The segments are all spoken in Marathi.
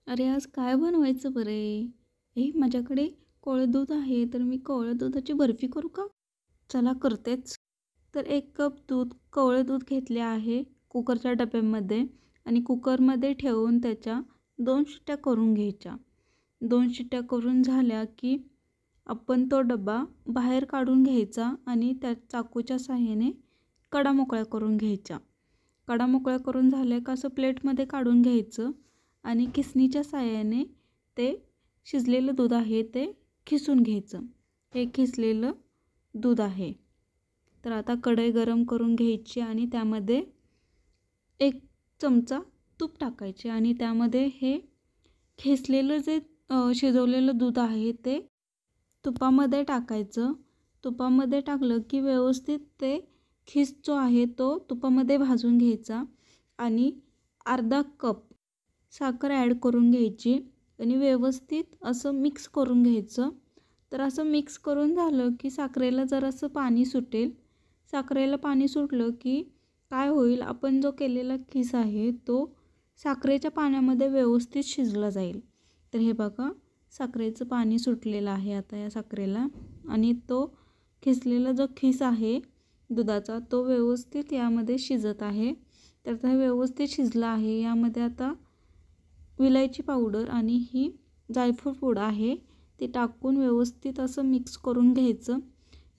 अरे आज काय बनवायचं बरे? माझ्याकडे कोवळं दूध आहे, तर मी कोवळ्या दुधाची बर्फी करू का? चला करतेच. तर 1 कप दूध, कोवळं दूध घेतले आहे कुकरच्या डब्यामध्ये आणि कुकरमध्ये ठेवून त्याच्या 2 शिट्ट्या करून घ्यायच्या. 2 शिट्ट्या करून झाल्या की आपण तो डब्बा बाहेर काढून घ्यायचा आणि त्या चाकूच्या साहाय्याने कडा मोकळ्या करून घ्यायच्या. कडा मोकळ्या करून झाल्या का असं प्लेटमध्ये काढून घ्यायचं आणि खिसणीच्या साहाय्याने ते शिजलेलं दूध आहे ते खिसून घ्यायचं. हे खिसलेलं दूध आहे. तर आता कढई गरम करून घ्यायची आणि त्यामध्ये 1 चमचा तूप टाकायचे आणि त्यामध्ये हे खिसलेलं जे शिजवलेलं दूध आहे ते तुपामध्ये टाकायचं. तुपामध्ये टाकलं की व्यवस्थित ते खीस जो आहे तो तुपामध्ये भाजून घ्यायचा आणि अर्धा कप साखर ॲड करून घ्यायची आणि व्यवस्थित असं मिक्स करून घ्यायचं. तर असं मिक्स करून झालं की साखरेला जरासं पाणी सुटेल. साखरेला पाणी सुटलं की काय होईल, आपण जो केलेला खीस आहे तो साखरेच्या पाण्यामध्ये व्यवस्थित शिजला जाईल. तर हे बघा, साखरेचं पाणी सुटलेलं आहे आता या साखरेला आणि तो खिसलेला जो खीस आहे दुधाचा तो व्यवस्थित यामध्ये शिजत आहे. तर तो व्यवस्थित शिजला आहे. यामध्ये आता विलायची पावडर आणि ही जायफळ पूड आहे ते टाकून व्यवस्थित असं मिक्स करून घ्यायचं.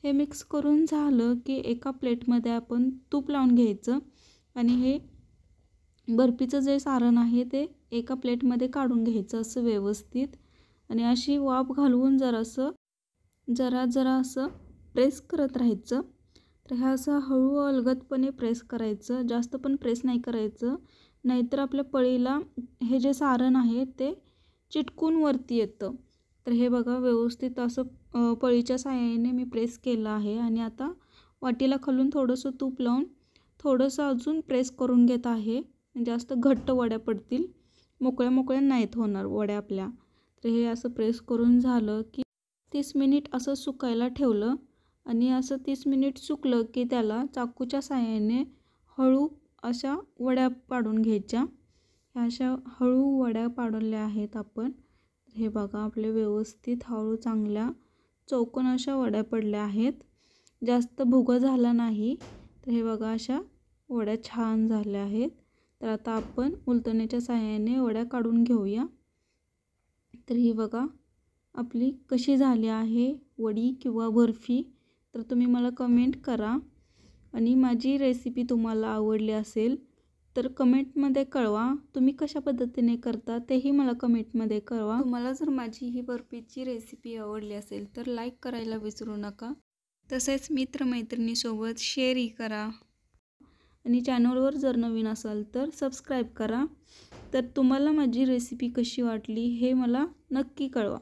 हे मिक्स करून झालं की एका प्लेटमध्ये आपण तूप लावून घ्यायचं आणि हे बर्फीचं जे सारण आहे ते एका प्लेटमध्ये काढून घ्यायचं असं व्यवस्थित आणि अशी वाफ घालवून जरा असं प्रेस करत राहायचं. तर हे असं हळू अलगदपणे प्रेस करायचं, जास्त पण प्रेस नाही करायचं, नाहीतर आपल्या पळीला हे जे सारण आहे ते चिटकून वरती येतं. तर हे बघा व्यवस्थित असं पळीच्या साहाय्याने मी प्रेस केलं आहे आणि आता वाटीला खालून थोडंसं तूप लावून थोडंसं अजून प्रेस करून घेत आहे. जास्त घट्ट वड्या पडतील, मोकळ्या मोकळ्या नाहीत होणार वड्या आपल्या. तर हे असं प्रेस करून झालं की 30 मिनिट असं सुकायला ठेवलं आणि असं 30 मिनिट सुकलं की त्याला चाकूच्या साहाय्याने हळू अशा वड्या पाडून घ्यायच्या. ह्या अशा हळू वड्या पाडल्या आहेत आपण. हे बघा आपले व्यवस्थित हळू चांगल्या चौकोन अशा वड्या पडल्या आहेत. जास्त भुगा झाला नाही. तर हे बघा अशा वड्या छान झाल्या आहेत. तर आता आपण उलटण्याच्या साहाय्याने वड्या काढून घेऊया. तर ही बघा आपली कशी झाली आहे वडी किंवा बर्फी. तर तुम्ही मला कमेंट करा आणि माझी रेसिपी तुम्हाला आवडली असेल तर कमेंटमध्ये कळवा. तुम्ही कशा पद्धतीने करता तेही मला कमेंटमध्ये कळवा. तुम्हाला जर माझी ही बर्फीची रेसिपी आवडली असेल तर लाईक करायला विसरू नका. तसेच मित्रमैत्रिणीसोबत शेअरही करा आणि चॅनलवर जर नवीन असाल तर सबस्क्राईब करा. तर तुम्हाला माझी रेसिपी कशी वाटली हे मला नक्की कळवा.